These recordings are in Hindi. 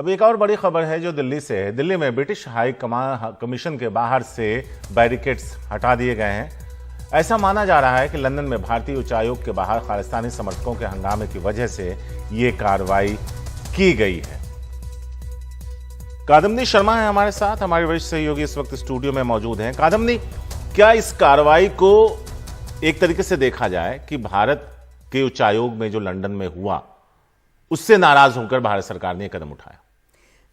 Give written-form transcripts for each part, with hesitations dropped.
अब एक और बड़ी खबर है जो दिल्ली से है। दिल्ली में ब्रिटिश हाई कमीशन के बाहर से बैरिकेड्स हटा दिए गए हैं। ऐसा माना जा रहा है कि लंदन में भारतीय उच्चायोग के बाहर खालिस्तानी समर्थकों के हंगामे की वजह से ये कार्रवाई की गई है। कादम्बनी शर्मा है हमारे साथ, हमारे वरिष्ठ सहयोगी इस वक्त स्टूडियो में मौजूद हैं। कादम्बनी, क्या इस कार्रवाई को एक तरीके से देखा जाए कि भारत के उच्चायोग में जो लंदन में हुआ उससे नाराज होकर भारत सरकार ने कदम उठाया?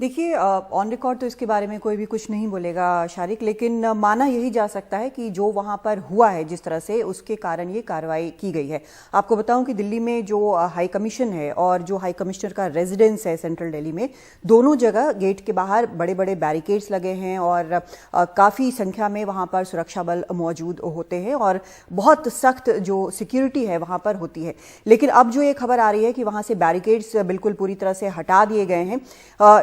देखिए, ऑन रिकॉर्ड तो इसके बारे में कोई भी कुछ नहीं बोलेगा शारिक, लेकिन माना यही जा सकता है कि जो वहां पर हुआ है जिस तरह से, उसके कारण ये कार्रवाई की गई है। आपको बताऊं कि दिल्ली में जो हाई कमीशन है और जो हाई कमिश्नर का रेजिडेंस है सेंट्रल दिल्ली में, दोनों जगह गेट के बाहर बड़े बड़े बैरिकेड्स लगे हैं और काफ़ी संख्या में वहां पर सुरक्षा बल मौजूद होते हैं और बहुत सख्त जो सिक्योरिटी है वहां पर होती है। लेकिन अब जो ये खबर आ रही है कि वहां से बैरिकेड्स बिल्कुल पूरी तरह से हटा दिए गए हैं,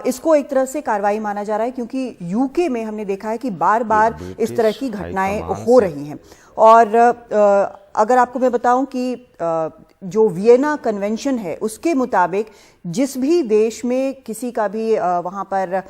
इसको एक तरह से कार्रवाई माना जा रहा है, क्योंकि यूके में हमने देखा है कि बार बार इस तरह की घटनाएं हो रही हैं। और अगर आपको मैं बताऊं कि जो वियना कन्वेंशन है उसके मुताबिक जिस भी देश में किसी का भी वहां पर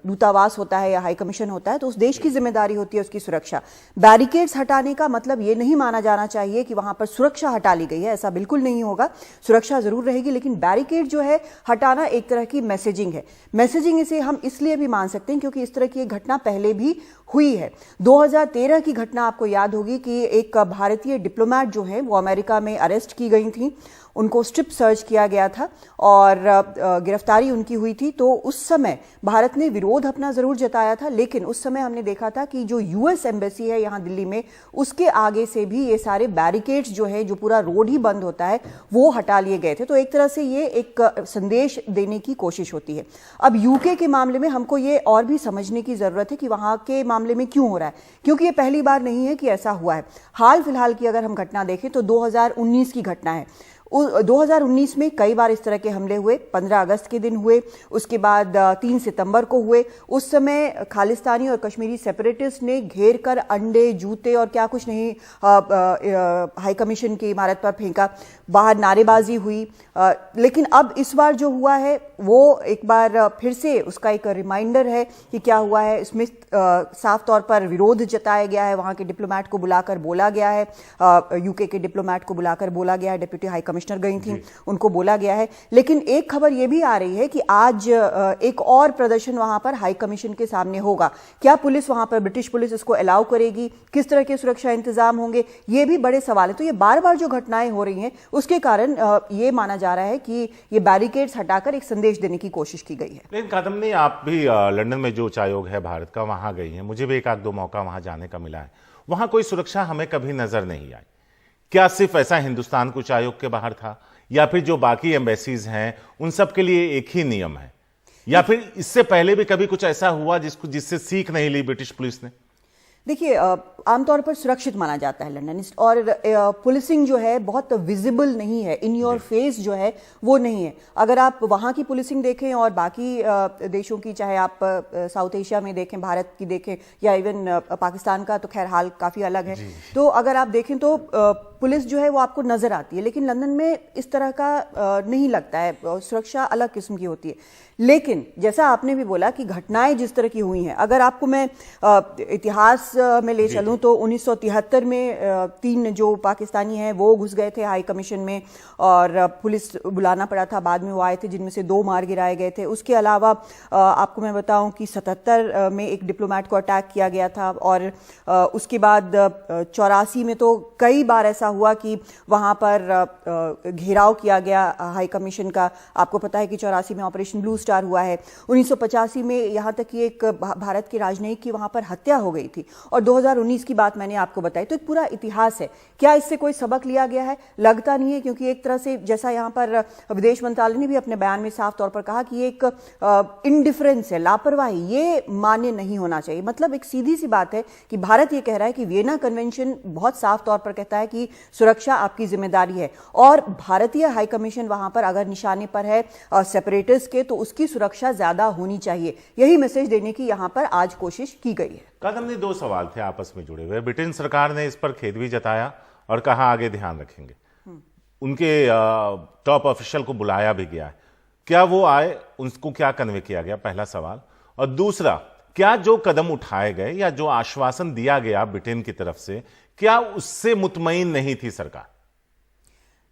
दूतावास होता है या हाई कमीशन होता है तो उस देश की जिम्मेदारी होती है उसकी सुरक्षा। बैरिकेड्स हटाने का मतलब ये नहीं माना जाना चाहिए कि वहां पर सुरक्षा हटा ली गई है, ऐसा बिल्कुल नहीं होगा। सुरक्षा जरूर रहेगी, लेकिन बैरिकेड जो है हटाना एक तरह की मैसेजिंग है। मैसेजिंग इसे हम इसलिए भी मान सकते हैं क्योंकि इस तरह की एक घटना पहले भी हुई है। 2013 की घटना आपको याद होगी कि एक भारतीय डिप्लोमेट जो है वो अमेरिका में अरेस्ट की गई थी, उनको स्ट्रिप सर्च किया गया था और गिरफ्तारी उनकी हुई थी। तो उस समय भारत ने विरोध अपना जरूर जताया था, लेकिन उस समय हमने देखा था कि जो यूएस एम्बेसी है यहाँ दिल्ली में, उसके आगे से भी ये सारे बैरिकेड्स जो है, जो पूरा रोड ही बंद होता है, वो हटा लिए गए थे। तो एक तरह से ये एक संदेश देने की कोशिश होती है। अब यूके के मामले में हमको ये और भी समझने की जरूरत है कि वहां के मामले में क्यों हो रहा है, क्योंकि ये पहली बार नहीं है कि ऐसा हुआ है। हाल फिलहाल की अगर हम घटना देखें तो 2019 की घटना है। 2019 में कई बार इस तरह के हमले हुए। 15 अगस्त के दिन हुए, उसके बाद 3 सितंबर को हुए। उस समय खालिस्तानी और कश्मीरी सेपरेटिस्ट ने घेर कर अंडे, जूते और क्या कुछ नहीं हाई कमीशन की इमारत पर फेंका, बाहर नारेबाजी हुई। लेकिन अब इस बार जो हुआ है वो एक बार फिर से उसका एक रिमाइंडर है कि क्या हुआ है। इसमें साफ तौर पर विरोध जताया गया है, वहां के डिप्लोमेट को बुलाकर बोला गया है, यूके के डिप्लोमेट को बुलाकर बोला गया है, डिप्टी हाई कमिश्नर गई थी, उनको बोला गया है। लेकिन एक खबर यह भी आ रही है कि आज एक और प्रदर्शन वहां पर हाई कमीशन के सामने होगा। क्या पुलिस वहां पर, ब्रिटिश पुलिस इसको अलाउ करेगी? किस तरह के सुरक्षा इंतजाम होंगे? ये भी बड़े सवाल है। तो ये बार बार जो घटनाएं हो रही हैं उसके कारण ये माना जा रहा है कि ये बैरिकेड्स हटाकर एक संदेश देने की कोशिश की गई है। लेकिन कादम्बनी, आप भी लंदन में जो उच्चायोग है भारत का, वहां गई हैं, मुझे भी एक आध दो मौका वहां जाने का मिला है। वहां कोई सुरक्षा हमें कभी नजर नहीं आई। क्या सिर्फ ऐसा हिंदुस्तान के उच्चायोग के बाहर था, या फिर जो बाकी एम्बेसीज हैं उन सब के लिए एक ही नियम है, या फिर इससे पहले भी कभी कुछ ऐसा हुआ जिससे सीख नहीं ली ब्रिटिश पुलिस ने? देखिए, आमतौर पर सुरक्षित माना जाता है लंदन, और पुलिसिंग जो है बहुत विजिबल नहीं है, इन योर फेस जो है वो नहीं है। अगर आप वहाँ की पुलिसिंग देखें और बाकी देशों की, चाहे आप साउथ एशिया में देखें, भारत की देखें, या इवन पाकिस्तान का, तो खैर हाल काफ़ी अलग है। तो अगर आप देखें तो पुलिस जो है वो आपको नजर आती है, लेकिन लंदन में इस तरह का नहीं लगता है, सुरक्षा अलग किस्म की होती है। लेकिन जैसा आपने भी बोला कि घटनाएं जिस तरह की हुई हैं, अगर आपको मैं इतिहास में ले चलूं तो 1973 में 3 जो पाकिस्तानी हैं वो घुस गए थे हाई कमीशन में और पुलिस बुलाना पड़ा था। बाद में वो आए थे, जिनमें से 2 मार गिराए गए थे। उसके अलावा आपको मैं बताऊं कि 77 में एक डिप्लोमेट को अटैक किया गया था, और उसके बाद 84 में तो कई बार ऐसा हुआ कि वहां पर घेराव किया गया हाई कमीशन का। आपको पता है कि 84 में ऑपरेशन ब्लू स्टार हुआ है। 1985 में यहां तक कि एक भारत के राजनयिक की वहां पर हत्या हो गई थी, और 2019 की बात मैंने आपको बताई। तो एक पूरा इतिहास है। क्या इससे कोई सबक लिया गया है? लगता नहीं है, क्योंकि एक तरह से जैसा यहां पर विदेश मंत्रालय ने भी अपने बयान में साफ तौर पर कहा कि एक इंडिफरेंस है, लापरवाही, ये मान्य नहीं होना चाहिए। मतलब एक सीधी सी बात है कि भारत ये कह रहा है कि वियना कन्वेंशन बहुत साफ तौर पर कहता है कि सुरक्षा आपकी जिम्मेदारी है, और भारतीय हाई कमीशन वहां पर अगर निशाने पर है सेपरेटिस्ट के, तो उसकी सुरक्षा ज्यादा होनी चाहिए। यही मैसेज देने की यहां पर आज कोशिश की गई है। कादम्बनी, 2 सवाल थे आपस में जुड़े हुए। ब्रिटेन सरकार ने इस पर खेद भी जताया और कहा आगे ध्यान रखेंगे। उनके टॉप ऑफिशियल को बुलाया भी गया है। क्या वो आए, उनको क्या कन्वे किया गया, पहला सवाल। और दूसरा, क्या जो कदम उठाए गए या जो आश्वासन दिया गया ब्रिटेन की तरफ से, क्या उससे मुतमईन नहीं थी सरकार?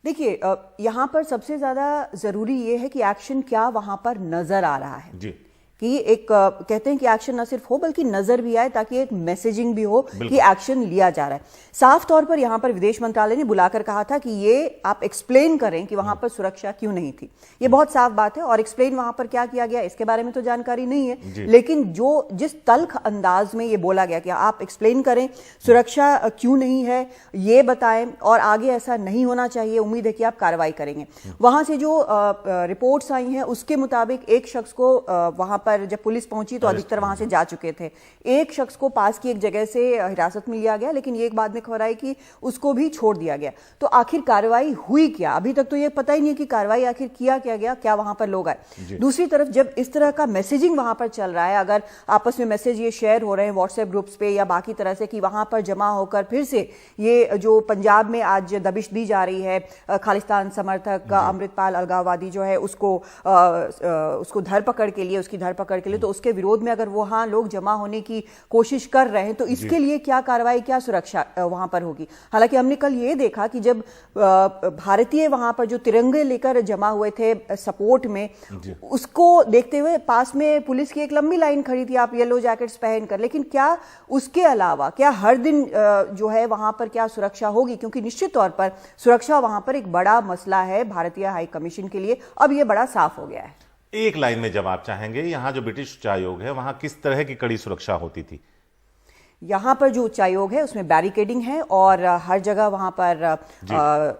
देखिए, यहां पर सबसे ज्यादा जरूरी यह है कि एक्शन क्या वहां पर नजर आ रहा है जी, कि एक कहते हैं कि एक्शन न सिर्फ हो बल्कि नजर भी आए, ताकि एक मैसेजिंग भी हो कि एक्शन लिया जा रहा है। साफ तौर पर यहां पर विदेश मंत्रालय ने बुलाकर कहा था कि ये आप एक्सप्लेन करें कि वहां पर सुरक्षा क्यों नहीं थी। ये बहुत साफ बात है, और एक्सप्लेन वहां पर क्या किया गया इसके बारे में तो जानकारी नहीं है, लेकिन जिस तल्ख अंदाज में ये बोला गया कि आप एक्सप्लेन करें सुरक्षा क्यों नहीं है, ये बताएं और आगे ऐसा नहीं होना चाहिए, उम्मीद है कि आप कार्रवाई करेंगे। वहां से जो रिपोर्ट्स आई हैं उसके मुताबिक एक शख्स को वहां पर जब पुलिस पहुंची तो अधिकतर वहां से जा चुके थे। एक शख्स को पास की एक जगह से हिरासत में लिया गया, लेकिन ये एक बाद में खबर आई कि उसको भी छोड़ दिया गया। तो आखिर कार्रवाई हुई क्या, अभी तक तो ये पता ही नहीं कि कार्रवाई आखिर किया क्या गया, क्या वहां पर लोग आए। दूसरी तरफ जब इस तरह का मैसेजिंग वहां पर चल रहा है, अगर आपस में मैसेज ये शेयर हो रहे हैं व्हाट्सएप ग्रुप्स पे या बाकी तरह से कि वहां पर जमा होकर फिर से ये जो पंजाब में आज दबिश दी जा रही है, खालिस्तान समर्थक अमृतपाल अलगाववादी जो है उसको धरपकड़ के लिए, उसकी धरपकड़ के लिए, तो उसके विरोध में अगर वहां लोग जमा होने की कोशिश कर रहे हैं तो इसके लिए क्या कार्रवाई, क्या सुरक्षा वहां पर होगी। हालांकि हमने कल ये देखा कि जब भारतीय वहां पर जो तिरंगे लेकर जमा हुए थे सपोर्ट में, उसको देखते हुए पास में पुलिस की एक लंबी लाइन खड़ी थी, आप येलो जैकेट्स पहनकर, लेकिन क्या उसके अलावा क्या हर दिन जो है वहां पर क्या सुरक्षा होगी, क्योंकि निश्चित तौर पर सुरक्षा वहां पर एक बड़ा मसला है भारतीय हाई कमीशन के लिए। अब यह बड़ा साफ हो गया है। एक लाइन में जवाब चाहेंगे, यहां जो ब्रिटिश उच्चायोग है वहां किस तरह की कड़ी सुरक्षा होती थी? यहाँ पर जो उच्चायोग है उसमें बैरिकेडिंग है और हर जगह वहां पर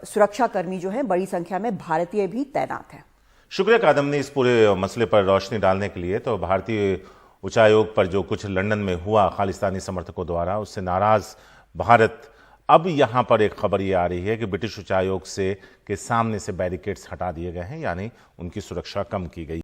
सुरक्षा कर्मी जो है बड़ी संख्या में भारतीय भी तैनात हैं। शुक्रिया कादम्बनी इस पूरे मसले पर रोशनी डालने के लिए। तो भारतीय उच्चायोग पर जो कुछ लंदन में हुआ खालिस्तानी समर्थकों द्वारा, उससे नाराज भारत, अब यहां पर एक खबर ये आ रही है कि ब्रिटिश उच्चायोग के सामने से बैरिकेड्स हटा दिए गए हैं, यानी उनकी सुरक्षा कम की गई।